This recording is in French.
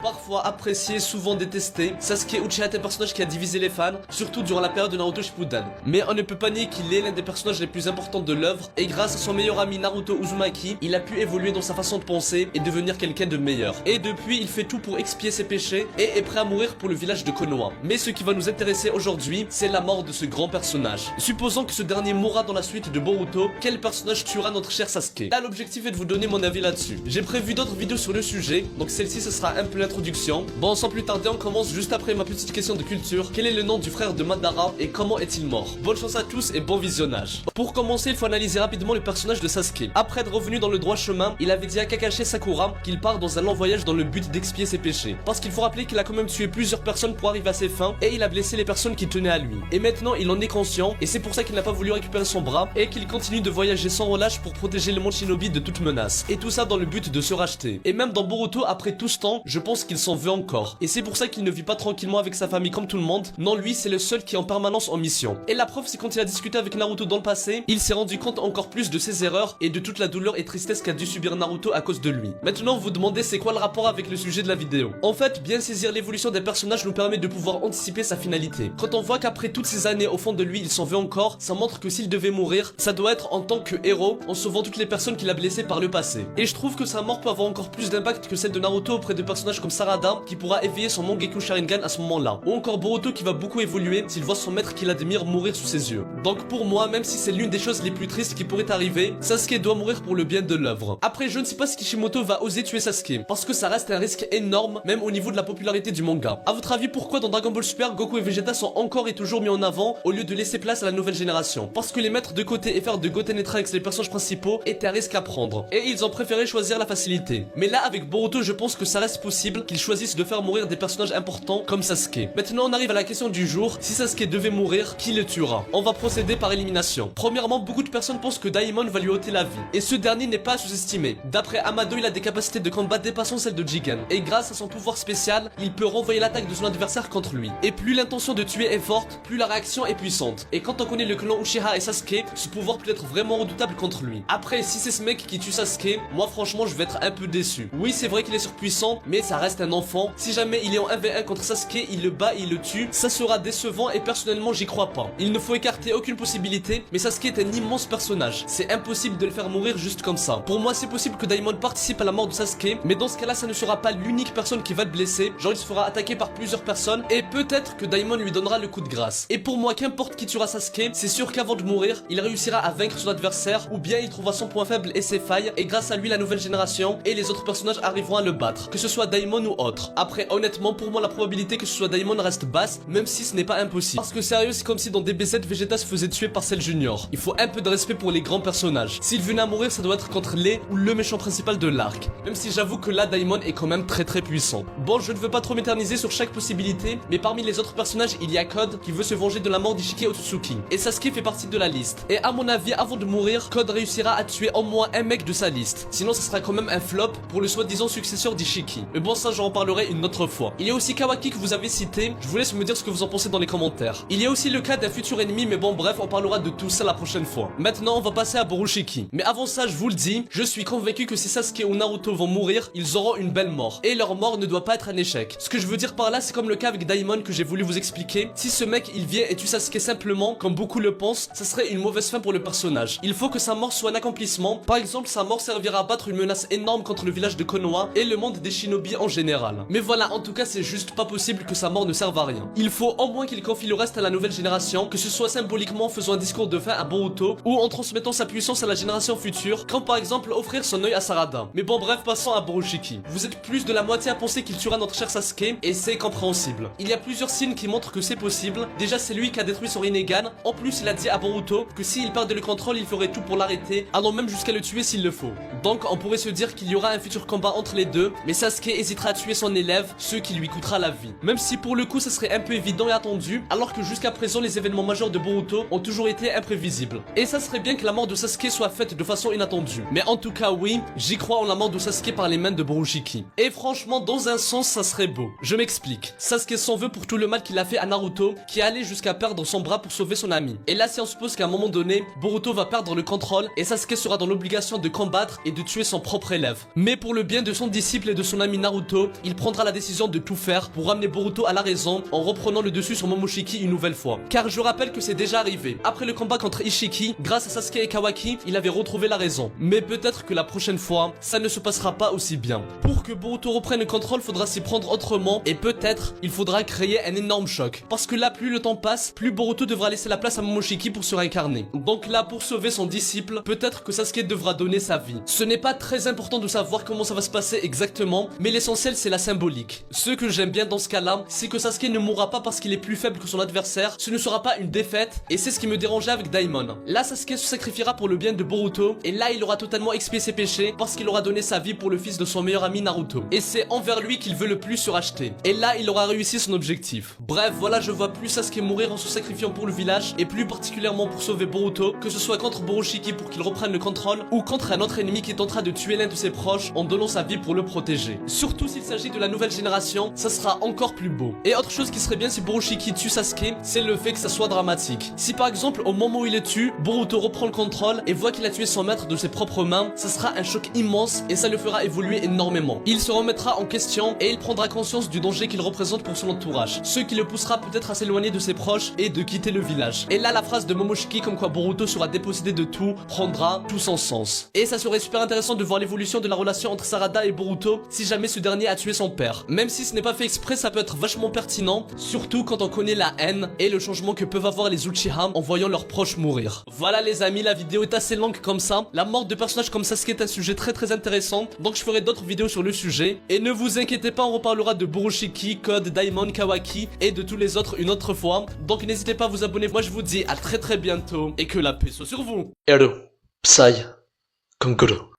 Parfois apprécié, souvent détesté, Sasuke Uchiha est un personnage qui a divisé les fans, surtout durant la période de Naruto Shippuden. Mais on ne peut pas nier qu'il est l'un des personnages les plus importants de l'œuvre, et grâce à son meilleur ami Naruto Uzumaki, il a pu évoluer dans sa façon de penser et devenir quelqu'un de meilleur. Et depuis, il fait tout pour expier ses péchés et est prêt à mourir pour le village de Konoha. Mais ce qui va nous intéresser aujourd'hui, c'est la mort de ce grand personnage. Supposons que ce dernier mourra dans la suite de Boruto, quel personnage tuera notre cher Sasuke? Là, l'objectif est de vous donner mon avis là-dessus. J'ai prévu d'autres vidéos sur le sujet, donc celle-ci ce sera un peu l'introduction. Bon, sans plus tarder, on commence juste après ma petite question de culture. Quel est le nom du frère de Madara et comment est-il mort? Bonne chance à tous et bon visionnage. Pour commencer, il faut analyser rapidement le personnage de Sasuke. Après être revenu dans le droit chemin, il avait dit à Kakashi Sakura qu'il part dans un long voyage dans le but d'expier ses péchés. Parce qu'il faut rappeler qu'il a quand même tué plusieurs personnes pour arriver à ses fins et il a blessé les personnes qui tenaient à lui. Et maintenant, il en est conscient et c'est pour ça qu'il n'a pas voulu récupérer son bras et qu'il continue de voyager sans relâche pour protéger le monde Shinobi de toute menace. Et tout ça dans le but de se racheter. Et même dans Boruto, après tout ce temps, je pense qu'il s'en veut encore. Et c'est pour ça qu'il ne vit pas tranquillement avec sa famille comme tout le monde. Non, lui, c'est le seul qui est en permanence en mission. Et la preuve, c'est quand il a discuté avec Naruto dans le passé, il s'est rendu compte encore plus de ses erreurs et de toute la douleur et tristesse qu'a dû subir Naruto à cause de lui. Maintenant, vous demandez c'est quoi le rapport avec le sujet de la vidéo. En fait, bien saisir l'évolution des personnages nous permet de pouvoir anticiper sa finalité. Quand on voit qu'après toutes ces années, au fond de lui, il s'en veut encore, ça montre que s'il devait mourir, ça doit être en tant que héros, en sauvant toutes les personnes qu'il a blessées par le passé. Et je trouve que sa mort peut avoir encore plus d'impact que celle de Naruto auprès de personnages comme Sarada, qui pourra éveiller son Mangekyou Sharingan à ce moment-là. Ou encore Boruto qui va beaucoup évoluer s'il voit son maître qu'il admire mourir sous ses yeux. Donc pour moi, même si c'est l'une des choses les plus tristes qui pourrait arriver, Sasuke doit mourir pour le bien de l'œuvre. Après, je ne sais pas si Kishimoto va oser tuer Sasuke, parce que ça reste un risque énorme, même au niveau de la popularité du manga. A votre avis, pourquoi dans Dragon Ball Super, Goku et Vegeta sont encore et toujours mis en avant, au lieu de laisser place à la nouvelle génération? Parce que les mettre de côté et faire de Goten et Trunks les personnages principaux était un risque à prendre, et ils ont préféré choisir la facilité. Mais là, avec Boruto, je pense que ça reste possible qu'ils choisissent de faire mourir des personnages importants comme Sasuke. Maintenant, on arrive à la question du jour. Si Sasuke devait mourir, qui le tuera? On va procéder par élimination. Premièrement, beaucoup de personnes pensent que Daimon va lui ôter la vie, et ce dernier n'est pas à sous-estimer. D'après Amado, il a des capacités de combat dépassant celles de Jigen, et grâce à son pouvoir spécial, il peut renvoyer l'attaque de son adversaire contre lui. Et plus l'intention de tuer est forte, plus la réaction est puissante. Et quand on connaît le clan Uchiha et Sasuke, ce pouvoir peut être vraiment redoutable contre lui. Après, si c'est ce mec qui tue Sasuke, moi franchement je vais être un peu déçu. Oui, c'est vrai qu'il est surpuissant, mais ça reste un enfant. Si jamais il est en 1v1 contre Sasuke, il le bat et il le tue, ça sera décevant et personnellement j'y crois pas. Il ne faut écarter aucune possibilité, mais Sasuke est un immense personnage. C'est impossible de le faire mourir juste comme ça. Pour moi, c'est possible que Daimon participe à la mort de Sasuke, mais dans ce cas-là, ça ne sera pas l'unique personne qui va le blesser. Genre, il se fera attaquer par plusieurs personnes et peut-être que Daimon lui donnera le coup de grâce. Et pour moi, qu'importe qui tuera Sasuke, c'est sûr qu'avant de mourir, il réussira à vaincre son adversaire ou bien il trouvera son point faible et ses failles et grâce à lui, la nouvelle génération et les autres personnages arriveront à le battre, que ce soit Daimon ou autre. Après, honnêtement, pour moi, la probabilité que ce soit Daimon reste basse, même si ce n'est pas impossible. Parce que sérieux, c'est comme si dans DBZ, Vegeta se faisait tuer par Cell Junior. Il faut un peu de respect pour les grands personnages. S'il venait à mourir, ça doit être contre les ou le méchant principal de l'arc. Même si j'avoue que là, Daimon est quand même très puissant. Bon, je ne veux pas trop m'éterniser sur chaque possibilité, mais parmi les autres personnages, il y a Code qui veut se venger de la mort d'Ishiki Otsutsuki. Et Sasuke fait partie de la liste. Et à mon avis, avant de mourir, Code réussira à tuer au moins un mec de sa liste. Sinon, ça sera quand même un flop pour le soi-disant successeur d'Ishiki. Mais bon, ça, j'en reparlerai une autre fois. Il y a aussi Kawaki que vous avez cité. Je vous laisse me dire ce que vous en pensez dans les commentaires. Il y a aussi le cas d'un futur ennemi, mais bon, bref, on parlera de tout ça la prochaine fois. Maintenant, on va passer à Borushiki. Mais avant ça, je vous le dis, je suis convaincu que si Sasuke ou Naruto vont mourir, ils auront une belle mort. Et leur mort ne doit pas être un échec. Ce que je veux dire par là, c'est comme le cas avec Daimon que j'ai voulu vous expliquer. Si ce mec, il vient et tue Sasuke simplement, comme beaucoup le pensent, ça serait une mauvaise fin pour le personnage. Il faut que sa mort soit un accomplissement. Par exemple, sa mort servira à battre une menace énorme contre le village de Konoha et le monde des shinobi en général. Mais voilà, en tout cas, c'est juste pas possible que sa mort ne serve à rien. Il faut au moins qu'il confie le reste à la nouvelle génération, que ce soit symboliquement en faisant un discours de fin à Boruto ou en transmettant sa puissance à la génération future, comme par exemple offrir son œil à Sarada. Mais bon, bref, passons à Borushiki. Vous êtes plus de la moitié à penser qu'il tuera notre cher Sasuke et c'est compréhensible. Il y a plusieurs signes qui montrent que c'est possible. Déjà, c'est lui qui a détruit son Rinnegan. En plus, il a dit à Boruto que s'il perdait le contrôle, il ferait tout pour l'arrêter, allant même jusqu'à le tuer s'il le faut. Donc, on pourrait se dire qu'il y aura un futur combat entre les deux, mais Sasuke hésitera à tuer son élève, ce qui lui coûtera la vie. Même si pour le coup, ça serait un peu évident et attendu, alors que jusqu'à présent, les événements majeurs de Boruto ont toujours été imprévisibles. Et ça serait bien que la mort de Sasuke soit faite de façon inattendue. Mais en tout cas, oui, j'y crois en la mort de Sasuke par les mains de Borushiki. Et franchement, dans un sens, ça serait beau. Je m'explique. Sasuke s'en veut pour tout le mal qu'il a fait à Naruto, qui allait jusqu'à perdre son bras pour sauver son ami. Et là, si on suppose qu'à un moment donné, Boruto va perdre le contrôle et Sasuke sera dans l'obligation de combattre et de tuer son propre élève. Mais pour le bien de son disciple et de son ami Naruto, Boruto, il prendra la décision de tout faire pour ramener Boruto à la raison en reprenant le dessus sur Momoshiki une nouvelle fois. Car je rappelle que c'est déjà arrivé. Après le combat contre Ishiki, grâce à Sasuke et Kawaki, il avait retrouvé la raison. Mais peut-être que la prochaine fois, ça ne se passera pas aussi bien. Pour que Boruto reprenne le contrôle, faudra s'y prendre autrement et peut-être il faudra créer un énorme choc. Parce que là, plus le temps passe, plus Boruto devra laisser la place à Momoshiki pour se réincarner. Donc là, pour sauver son disciple, peut-être que Sasuke devra donner sa vie. Ce n'est pas très important de savoir comment ça va se passer exactement, mais l'essentiel c'est la symbolique. Ce que j'aime bien dans ce cas-là, c'est que Sasuke ne mourra pas parce qu'il est plus faible que son adversaire, ce ne sera pas une défaite, et c'est ce qui me dérangeait avec Daimon. Là, Sasuke se sacrifiera pour le bien de Boruto, et là il aura totalement expié ses péchés parce qu'il aura donné sa vie pour le fils de son meilleur ami Naruto. Et c'est envers lui qu'il veut le plus se racheter. Et là, il aura réussi son objectif. Bref, voilà, je vois plus Sasuke mourir en se sacrifiant pour le village, et plus particulièrement pour sauver Boruto, que ce soit contre Boroshiki pour qu'il reprenne le contrôle, ou contre un autre ennemi qui tentera de tuer l'un de ses proches en donnant sa vie pour le protéger. Surtout s'il s'agit de la nouvelle génération, ça sera encore plus beau. Et autre chose qui serait bien si Boroshiki tue Sasuke, c'est le fait que ça soit dramatique. Si par exemple, au moment où il le tue, Boruto reprend le contrôle et voit qu'il a tué son maître de ses propres mains, ça sera un choc immense et ça le fera évoluer énormément. Il se remettra en question et il prendra conscience du danger qu'il représente pour son entourage, ce qui le poussera peut-être à s'éloigner de ses proches et de quitter le village. Et là, la phrase de Momoshiki comme quoi Boruto sera dépossédé de tout prendra tout son sens. Et ça serait super intéressant de voir l'évolution de la relation entre Sarada et Boruto si jamais ce dernier a tué son père. Même si ce n'est pas fait exprès, ça peut être vachement pertinent, surtout quand on connaît la haine et le changement que peuvent avoir les Uchiha en voyant leurs proches mourir. Voilà les amis, la vidéo est assez longue comme ça. La mort de personnages comme Sasuke est un sujet très intéressant, donc je ferai d'autres vidéos sur le sujet. Et ne vous inquiétez pas, on reparlera de Boroshiki, Code, Daimon, Kawaki et de tous les autres une autre fois. Donc n'hésitez pas à vous abonner. Moi je vous dis à très bientôt et que la paix soit sur vous. Hello, Psy, Kankuro.